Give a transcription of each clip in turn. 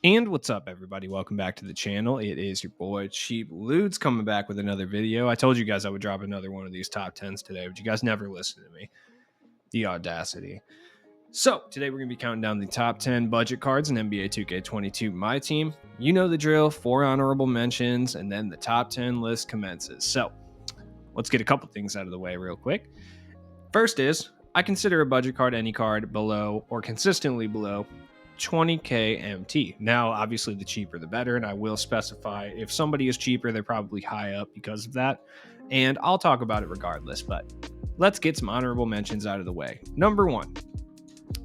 And what's up, everybody? Welcome back to the channel. It is your boy Cheap Ludes coming back with another video. I told you guys I would drop another one of these top 10s today, but you guys never listen to me. The audacity. So, today we're going to be counting down the top 10 budget cards in NBA 2K22 My Team. You know the drill, 4 honorable mentions, and then the top 10 list commences. So, let's get a couple things out of the way real quick. First is, I consider a budget card any card below or consistently below 20k MT. Now, obviously, the cheaper the better, and I will specify if somebody is cheaper, they're probably high up because of that, and I'll talk about it regardless, but let's get some honorable mentions out of the way. Number 1,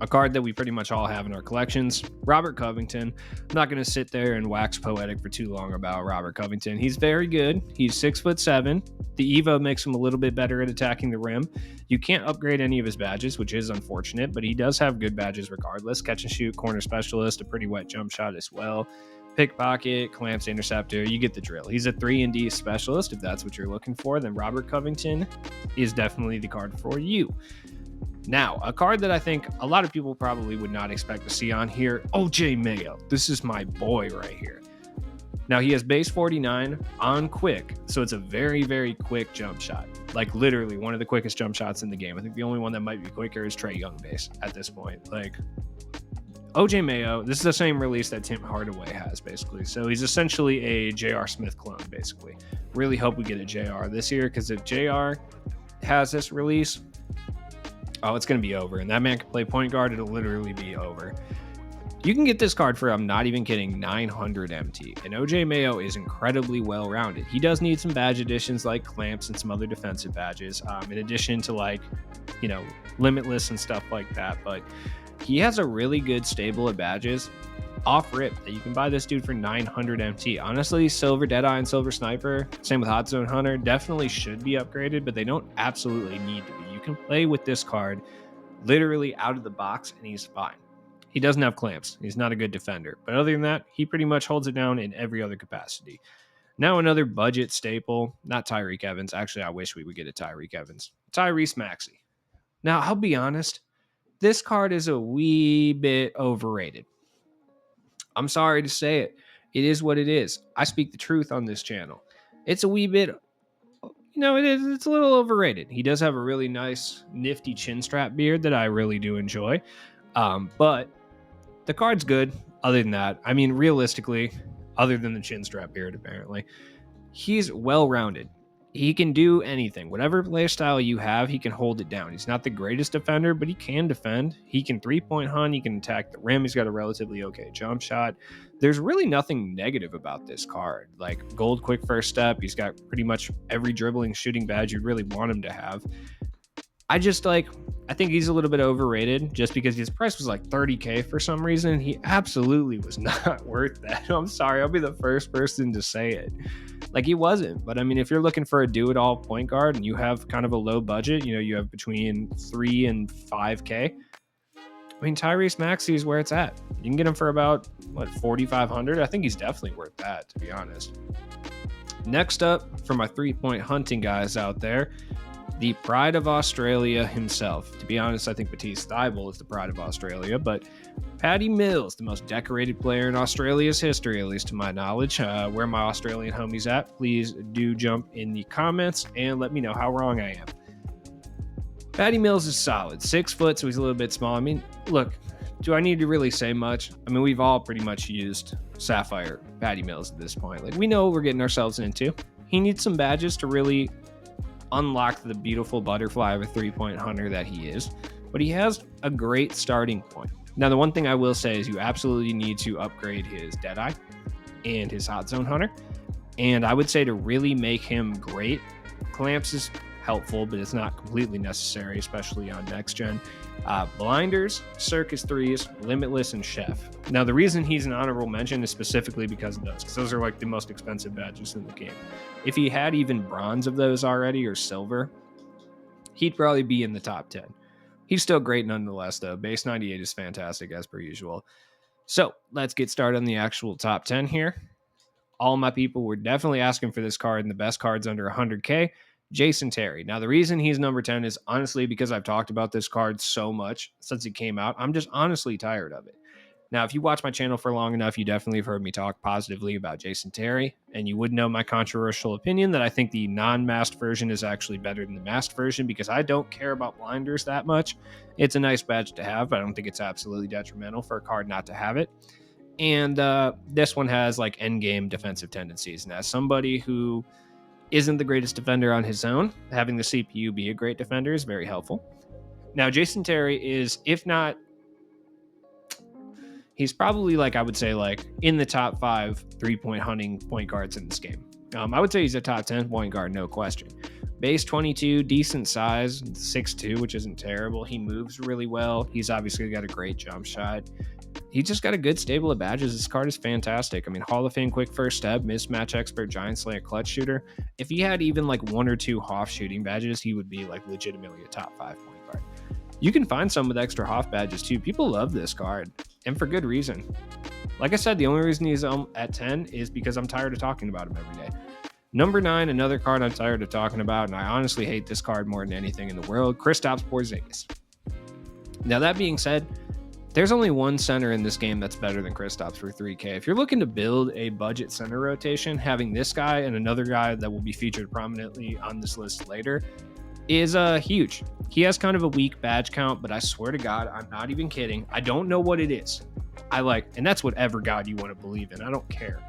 a card that we pretty much all have in our collections, Robert Covington. I'm not going to sit there and wax poetic for too long about Robert Covington. He's very good. He's 6'7". The Evo makes him a little bit better at attacking the rim. You can't upgrade any of his badges, which is unfortunate, but he does have good badges regardless. Catch and shoot, corner specialist, a pretty wet jump shot as well. Pickpocket, clamps, interceptor, you get the drill. He's a 3-and-D specialist. If that's what you're looking for, then Robert Covington is definitely the card for you. Now, a card that I think a lot of people probably would not expect to see on here, OJ Mayo. This is my boy right here. Now, he has base 49 on quick, so it's a very, very quick jump shot. Like, literally, one of the quickest jump shots in the game. I think the only one that might be quicker is Trae Young base at this point. Like, OJ Mayo, this is the same release that Tim Hardaway has, basically. So he's essentially a J.R. Smith clone, basically. Really hope we get a J.R. this year, because if J.R. has this release, oh, it's going to be over. And that man can play point guard. It'll literally be over. You can get this card for, I'm not even kidding, 900 MT. And OJ Mayo is incredibly well-rounded. He does need some badge additions like clamps and some other defensive badges, in addition to, like, you know, limitless and stuff like that. But he has a really good stable of badges off rip that you can buy this dude for 900 MT. Honestly, Silver Deadeye and Silver Sniper, same with Hot Zone Hunter, definitely should be upgraded, but they don't absolutely need to be. You can play with this card literally out of the box and he's fine. He doesn't have clamps. He's not a good defender. But other than that, he pretty much holds it down in every other capacity. Now another budget staple, not Tyreke Evans. Actually, I wish we would get a Tyreke Evans. Tyrese Maxey. Now, I'll be honest, this card is a wee bit overrated. I'm sorry to say it. It is what it is. I speak the truth on this channel. It's a wee bit, you know, it's a little overrated. He does have a really nice, nifty chin strap beard that I really do enjoy. But the card's good. Other than that, I mean, realistically, other than the chin strap beard, apparently, he's well-rounded. He can do anything. Whatever play style you have, he can hold it down. He's not the greatest defender, but he can defend. He can three-point hunt. He can attack the rim. He's got a relatively okay jump shot. There's really nothing negative about this card. Like, gold quick first step. He's got pretty much every dribbling shooting badge you'd really want him to have. I think he's a little bit overrated just because his price was like 30K for some reason. He absolutely was not worth that. I'm sorry. I'll be the first person to say it. Like, he wasn't. But I mean, if you're looking for a do-it-all point guard and you have kind of a low budget, you know, you have between 3 and 5K. I mean, Tyrese Maxey is where it's at. You can get him for about, 4,500? I think he's definitely worth that, to be honest. Next up, for my three-point hunting guys out there, the pride of Australia himself. To be honest, I think Matisse Thybulle is the pride of Australia, but Patty Mills, the most decorated player in Australia's history, at least to my knowledge. Where my Australian homies at, please do jump in the comments and let me know how wrong I am. Patty Mills is solid. 6 foot, so he's a little bit small. I mean, look, do I need to really say much? I mean, we've all pretty much used Sapphire Patty Mills at this point. Like, we know what we're getting ourselves into. He needs some badges to really unlock the beautiful butterfly of a three-point hunter that he is, but he has a great starting point. Now, the one thing I will say is you absolutely need to upgrade his Deadeye and his Hot Zone Hunter, and I would say to really make him great, clamps is helpful, but it's not completely necessary, especially on next gen. Blinders, Circus 3s, Limitless, and Chef. Now, the reason he's an honorable mention is specifically because of those, because those are like the most expensive badges in the game. If he had even bronze of those already or silver, he'd probably be in the top 10. He's still great nonetheless, though. Base 98 is fantastic as per usual. So let's get started on the actual top 10 here. All my people were definitely asking for this card, and the best cards under 100K. Jason Terry. Now, the reason he's number 10 is honestly because I've talked about this card so much since it came out. I'm just honestly tired of it. Now, if you watch my channel for long enough, you definitely have heard me talk positively about Jason Terry, and you would know my controversial opinion that I think the non-masked version is actually better than the masked version because I don't care about blinders that much. It's a nice badge to have, but I don't think it's absolutely detrimental for a card not to have it. And this one has like endgame defensive tendencies. And as somebody who isn't the greatest defender on his own, having the CPU be a great defender is very helpful. Now, Jason Terry is, if not, he's probably like, I would say, like in the top 5 3-point hunting point guards in this game. I would say he's a top 10 point guard, no question. Base 22, decent size, 6'2", which isn't terrible. He moves really well. He's obviously got a great jump shot. He just got a good stable of badges. This card is fantastic. I mean, Hall of Fame quick first step, mismatch expert, giant slayer, clutch shooter. If he had even like 1 or 2 Hoff shooting badges, he would be like legitimately a top 5 point guard. You can find some with extra Hoff badges too. People love this card, and for good reason. Like I said, the only reason he's at 10 is because I'm tired of talking about him every day. Number 9, another card I'm tired of talking about, and I honestly hate this card more than anything in the world, Kristaps Porzingis. Now, that being said, there's only one center in this game that's better than Kristaps for 3K. If you're looking to build a budget center rotation, having this guy and another guy that will be featured prominently on this list later is huge. He has kind of a weak badge count, but I swear to God, I'm not even kidding. I don't know what it is. And that's whatever God you want to believe in. I don't care.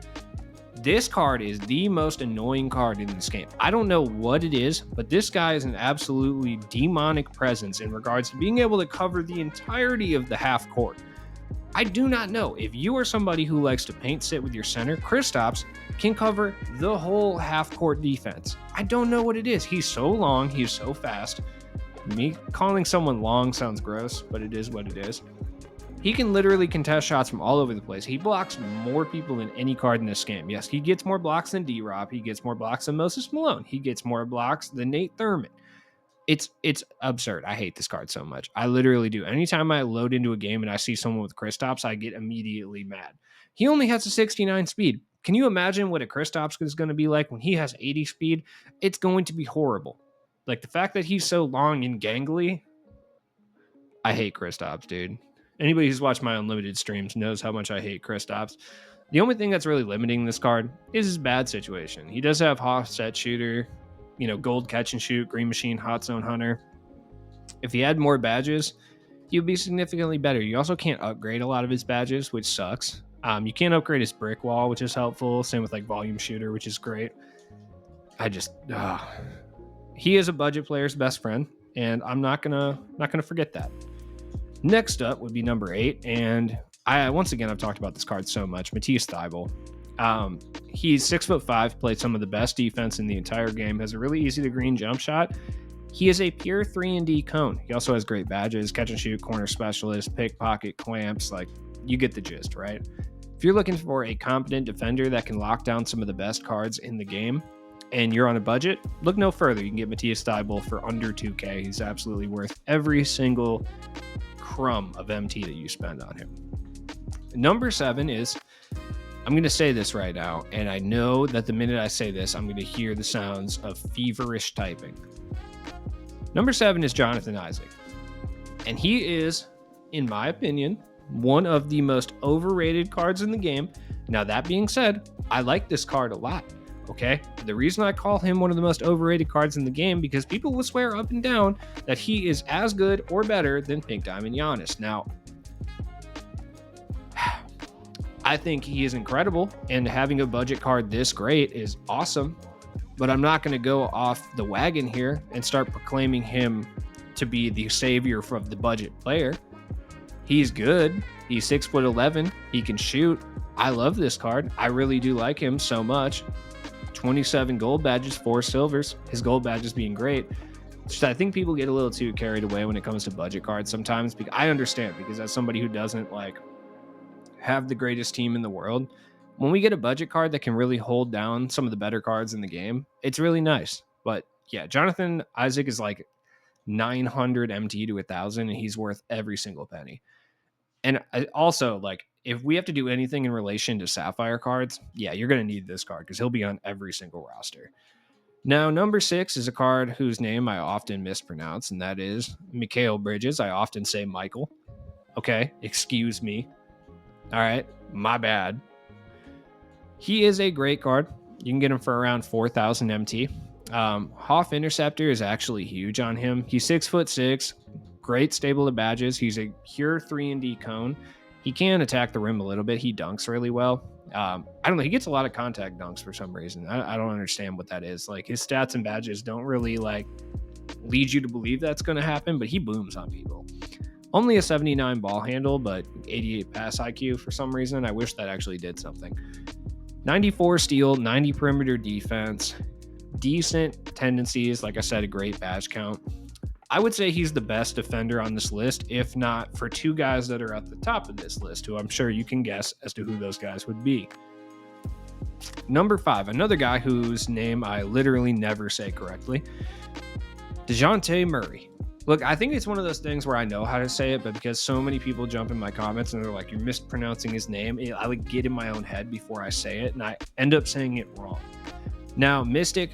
This card is the most annoying card in this game. I don't know what it is, but this guy is an absolutely demonic presence in regards to being able to cover the entirety of the half court. I do not know. If you are somebody who likes to paint sit with your center, Kristaps can cover the whole half court defense. I don't know what it is. He's so long. He's so fast. Me calling someone long sounds gross, but it is what it is. He can literally contest shots from all over the place. He blocks more people than any card in this game. Yes, he gets more blocks than D-Rob. He gets more blocks than Moses Malone. He gets more blocks than Nate Thurman. It's absurd. I hate this card so much. I literally do. Anytime I load into a game and I see someone with Kristaps, I get immediately mad. He only has a 69 speed. Can you imagine what a Kristaps is going to be like when he has 80 speed? It's going to be horrible. Like the fact that he's so long and gangly, I hate Kristaps, dude. Anybody who's watched my unlimited streams knows how much I hate Kristaps. The only thing that's really limiting this card is his bad situation. He does have Hoff set shooter, gold catch and shoot, green machine, hot zone hunter. If he had more badges, he would be significantly better. You also can't upgrade a lot of his badges, which sucks. You can't upgrade his brick wall, which is helpful. Same with like volume shooter, which is great. He is a budget player's best friend, and I'm not gonna forget that. Next up would be number 8, and I've talked about this card so much. Matisse Thybulle. He's 6'5", played some of the best defense in the entire game, has a really easy to green jump shot. He is a pure 3-and-D cone. He also has great badges, catch and shoot, corner specialist, pickpocket, clamps. Like, you get the gist, right? If you're looking for a competent defender that can lock down some of the best cards in the game, and you're on a budget, look no further. You can get Matisse Thybulle for under 2K. He's absolutely worth every single crumb of MT that you spend on him. Number 7 is, I'm going to say this right now, and I know that the minute I say this, I'm going to hear the sounds of feverish typing. Number 7 is Jonathan Isaac. And he is, in my opinion, one of the most overrated cards in the game. Now, that being said, I like this card a lot. Okay, the reason I call him one of the most overrated cards in the game because people will swear up and down that he is as good or better than Pink Diamond Giannis. Now, I think he is incredible, and having a budget card this great is awesome, but I'm not going to go off the wagon here and start proclaiming him to be the savior of the budget player. He's good. He's 6'11". He can shoot. I love this card. I really do like him so much. 27 gold badges, 4 silvers. His gold badges being great. Just, I think people get a little too carried away when it comes to budget cards sometimes. Because I understand, because as somebody who doesn't like have the greatest team in the world, when we get a budget card that can really hold down some of the better cards in the game, it's really nice. But yeah, Jonathan Isaac is like 900 MT to 1,000, and he's worth every single penny. And also, like, if we have to do anything in relation to Sapphire cards, yeah, you're going to need this card because he'll be on every single roster. Now, number 6 is a card whose name I often mispronounce, and that is Mikal Bridges. I often say Michael. Okay, excuse me. All right, my bad. He is a great card. You can get him for around 4,000 MT. Hoff Interceptor is actually huge on him. He's 6'6", great stable of badges. He's a pure 3-and-D cone. He can attack the rim a little bit. He dunks really well. I don't know. He gets a lot of contact dunks for some reason. I don't understand what that is. Like, his stats and badges don't really like lead you to believe that's going to happen, but he booms on people. Only a 79 ball handle, but 88 pass IQ for some reason. I wish that actually did something. 94 steal, 90 perimeter defense, decent tendencies. Like I said, a great badge count. I would say he's the best defender on this list, if not for two guys that are at the top of this list, who I'm sure you can guess as to who those guys would be. Number 5, another guy whose name I literally never say correctly, Dejounte Murray. Look, I think it's one of those things where I know how to say it, but because so many people jump in my comments and they're like, you're mispronouncing his name, I like get in my own head before I say it, and I end up saying it wrong. Now, Mystic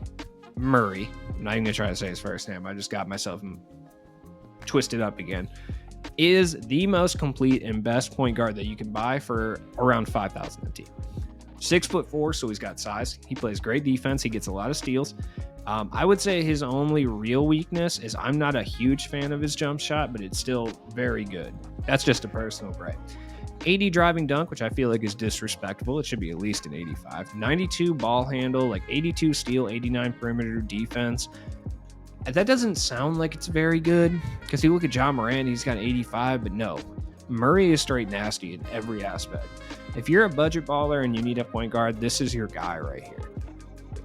Murray, I'm not even going to try to say his first name, I just got myself twisted up again, is the most complete and best point guard that you can buy for around 5,000 MT. 6'4", so he's got size. He plays great defense. He gets a lot of steals. I would say his only real weakness is I'm not a huge fan of his jump shot, but it's still very good. That's just a personal gripe. 80 driving dunk, which I feel like is disrespectful. It should be at least an 85. 92 ball handle, like 82 steal, 89 perimeter defense. That doesn't sound like it's very good because you look at John Morant, he's got 85, but no. Murray is straight nasty in every aspect. If you're a budget baller and you need a point guard, this is your guy right here.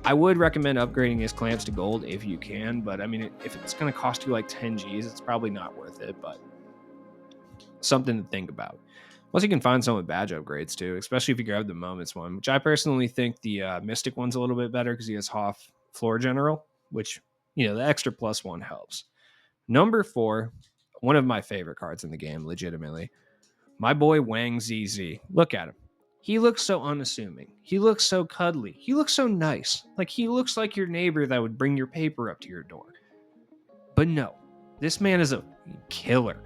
I would recommend upgrading his clamps to gold if you can, but I mean, if it's going to cost you like 10 G's, it's probably not worth it, but something to think about. Plus, you can find some with badge upgrades too, especially if you grab the Moments one, which I personally think the Mystic one's a little bit better because he has Hoff Floor General, which, you know, the extra +1 helps. Number 4, one of my favorite cards in the game, legitimately. My boy Wang ZZ. Look at him. He looks so unassuming. He looks so cuddly. He looks so nice. Like, he looks like your neighbor that would bring your paper up to your door. But no, this man is a killer.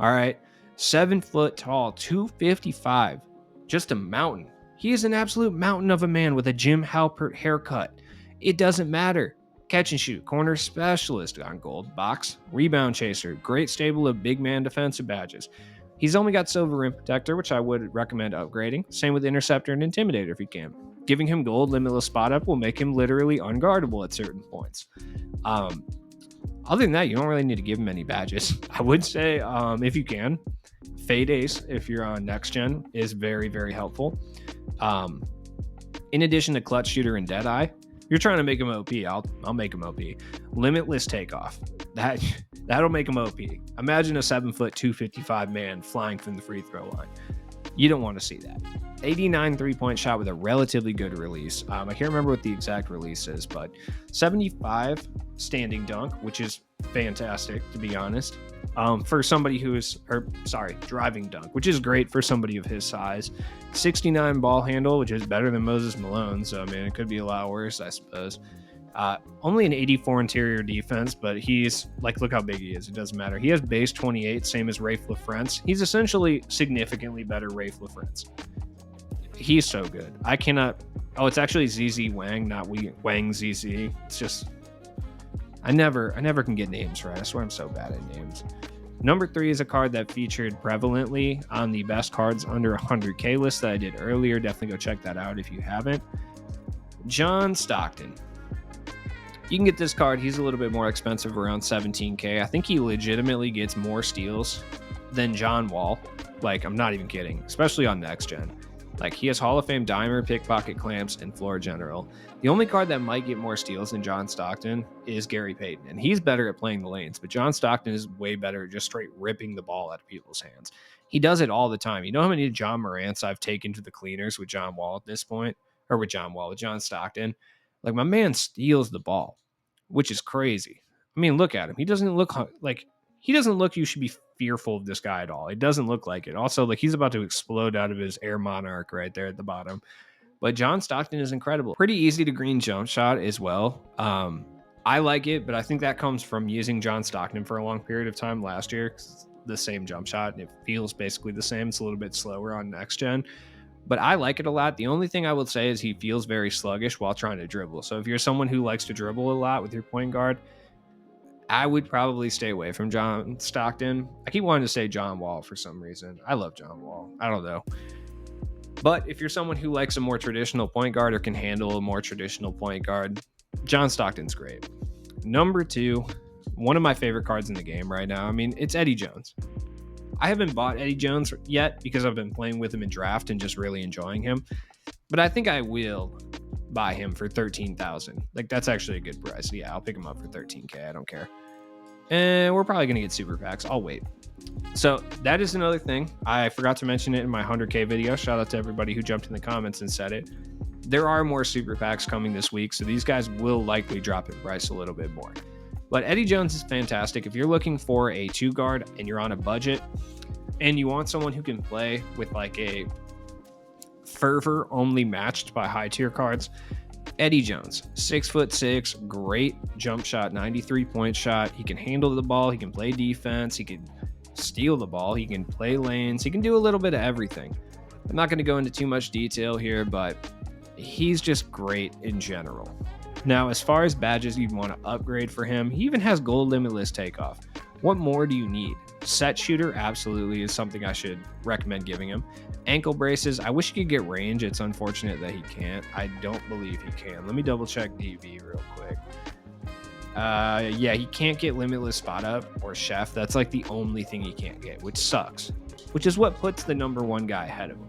All right. 7 foot tall, 255. Just a mountain. He is an absolute mountain of a man with a Jim Halpert haircut. It doesn't matter. Catch and shoot, corner specialist on gold, box, rebound chaser, great stable of big man defensive badges. He's only got silver rim protector, which I would recommend upgrading. Same with interceptor and intimidator if you can. Giving him gold limitless spot up will make him literally unguardable at certain points. Other than that, you don't really need to give him any badges. I would say, if you can, Fade Ace, if you're on next gen, is very, very helpful. In addition to Clutch Shooter and Deadeye, you're trying to make him OP. I'll make him OP. Limitless Takeoff. That'll make him OP. Imagine a 7 foot 255 man flying from the free throw line. You don't want to see that. 89 3-point shot with a relatively good release. I can't remember what the exact release is, but 75 standing dunk, which is fantastic, to be honest. For somebody driving dunk, which is great for somebody of his size. 69 ball handle, which is better than Moses Malone. So, I mean, it could be a lot worse, I suppose. Only an 84 interior defense, but he's like, look how big he is. It doesn't matter. He has base 28, same as Rafe LaFrance. He's essentially significantly better Rafe LaFrance. He's so good. I cannot. Oh, it's actually ZZ Wang, not Wang ZZ. It's just, I never can get names right. I swear I'm so bad at names. Number 3 is a card that featured prevalently on the best cards under 100K list that I did earlier. Definitely go check that out if you haven't. John Stockton. You can get this card. He's a little bit more expensive, around 17K. I think he legitimately gets more steals than John Wall. Like, I'm not even kidding, especially on next gen. Like, he has Hall of Fame Dimer, Pickpocket Clamps, and Floor General. The only card that might get more steals than John Stockton is Gary Payton, and he's better at playing the lanes, but John Stockton is way better at just straight ripping the ball out of people's hands. He does it all the time. You know how many John Morants I've taken to the cleaners with John Wall at this point? Or with John Stockton. Like, my man steals the ball, which is crazy. I mean, look at him. He doesn't look you should be fearful of this guy at all. It doesn't look like it. Also, like, he's about to explode out of his Air Monarch right there at the bottom. But John Stockton is incredible. Pretty easy to green jump shot as well. I like it, but I think that comes from using John Stockton for a long period of time last year. the same jump shot, and it feels basically the same. It's a little bit slower on next gen, but I like it a lot. The only thing I would say is he feels very sluggish while trying to dribble. So if you're someone who likes to dribble a lot with your point guard, I would probably stay away from John Stockton. I keep wanting to say John Wall for some reason. I love John Wall. I don't know. But if you're someone who likes a more traditional point guard or can handle a more traditional point guard, John Stockton's great. Number 2, one of my favorite cards in the game right now. I mean, it's Eddie Jones. I haven't bought Eddie Jones yet because I've been playing with him in draft and just really enjoying him. But I think I will buy him for $13,000. Like, that's actually a good price. Yeah, I'll pick him up for $13K. I don't care. And we're probably going to get super packs. I'll wait. So that is another thing. I forgot to mention it in my 100K video. Shout out to everybody who jumped in the comments and said it. There are more super packs coming this week, so these guys will likely drop in price a little bit more. But Eddie Jones is fantastic. If you're looking for a 2 guard and you're on a budget and you want someone who can play with like a fervor only matched by high tier cards, Eddie Jones, 6'6", great jump shot, 93-point shot. He can handle the ball. He can play defense. He can steal the ball. He can play lanes. He can do a little bit of everything. I'm not going to go into too much detail here, but he's just great in general. Now, as far as badges you'd want to upgrade for him, he even has gold limitless takeoff. What more do you need? Set shooter absolutely is something I should recommend giving him. Ankle braces, I wish he could get range. It's unfortunate that he can't. I don't believe he can. Let me double check DV real quick. Yeah, he can't get limitless spot up or chef. That's like the only thing he can't get, which sucks, which is what puts the number 1 guy ahead of him.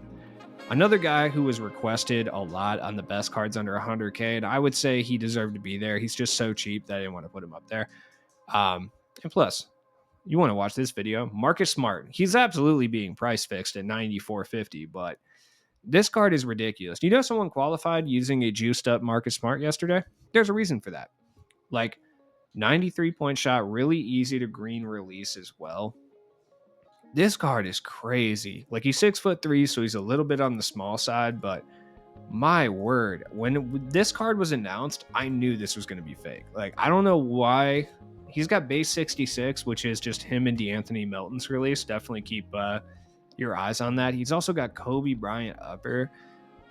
Another guy who was requested a lot on the best cards under 100K, and I would say he deserved to be there. He's just so cheap that I didn't want to put him up there. And plus, you want to watch this video, Markis Smart. He's absolutely being price fixed at $94.50, but this card is ridiculous. Do you know someone qualified using a juiced up Markis Smart yesterday? There's a reason for that. Like, 93-point shot, really easy to green release as well. This card is crazy. Like, he's 6'3", so he's a little bit on the small side, but my word, when this card was announced, I knew this was going to be fake. Like, I don't know why. He's got base 66, which is just him and DeAnthony Melton's release. Definitely keep your eyes on that. He's also got Kobe Bryant upper.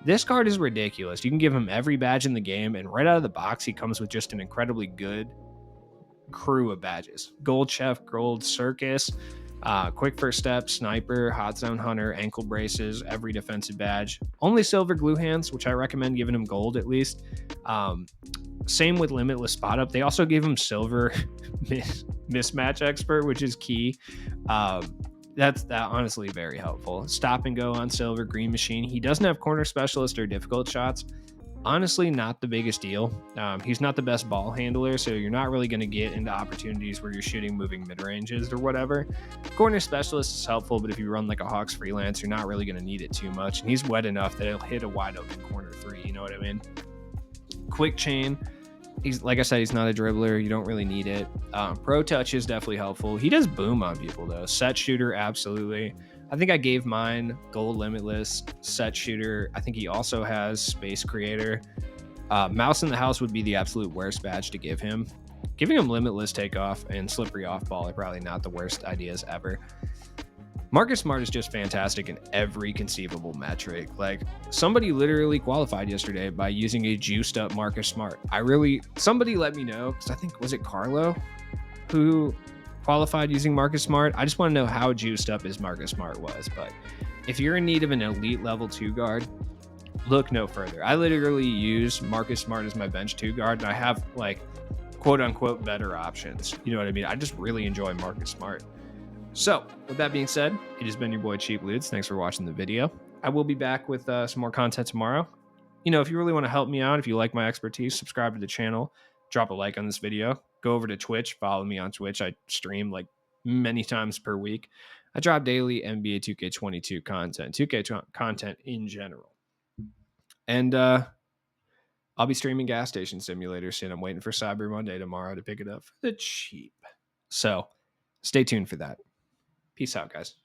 This card is ridiculous. You can give him every badge in the game, and right out of the box, he comes with just an incredibly good crew of badges. Gold Chef, Gold Circus, quick first step, sniper, hot zone hunter, ankle braces, every defensive badge. Only silver glue hands, which I recommend giving him gold at least. Same with limitless spot up. They also gave him silver mismatch expert, which is key. That's honestly very helpful. Stop and go on silver, green machine. He doesn't have corner specialist or difficult shots. Honestly, not the biggest deal. He's not the best ball handler, so you're not really going to get into opportunities where you're shooting moving mid-ranges or whatever. Corner specialist is helpful, but if you run like a Hawks freelance, you're not really going to need it too much. And he's wet enough that it'll hit a wide open corner 3, you know what I mean? Quick chain. He's, like I said, he's not a dribbler. You don't really need it. Pro touch is definitely helpful. He does boom on people, though. Set shooter, absolutely. I think I gave mine gold limitless, set shooter. I think he also has space creator. Mouse in the house would be the absolute worst badge to give him. Giving him limitless takeoff and slippery off ball are probably not the worst ideas ever. Markis Smart is just fantastic in every conceivable metric. Like, somebody literally qualified yesterday by using a juiced up Markis Smart. Somebody let me know, because I think, was it Carlo who qualified using Markis Smart? I just want to know how juiced up his Markis Smart was. But if you're in need of an elite level 2 guard, look no further. I literally use Markis Smart as my bench 2 guard, and I have, like, quote unquote better options. You know what I mean? I just really enjoy Markis Smart. So, with that being said, it has been your boy Cheap Ludes. Thanks for watching the video. I will be back with some more content tomorrow. You know, if you really want to help me out, if you like my expertise, subscribe to the channel, drop a like on this video, go over to Twitch, follow me on Twitch. I stream like many times per week. I drop daily NBA 2K22 content, 2K content in general. And I'll be streaming Gas Station Simulator soon. I'm waiting for Cyber Monday tomorrow to pick it up for the cheap. So, stay tuned for that. Peace out, guys.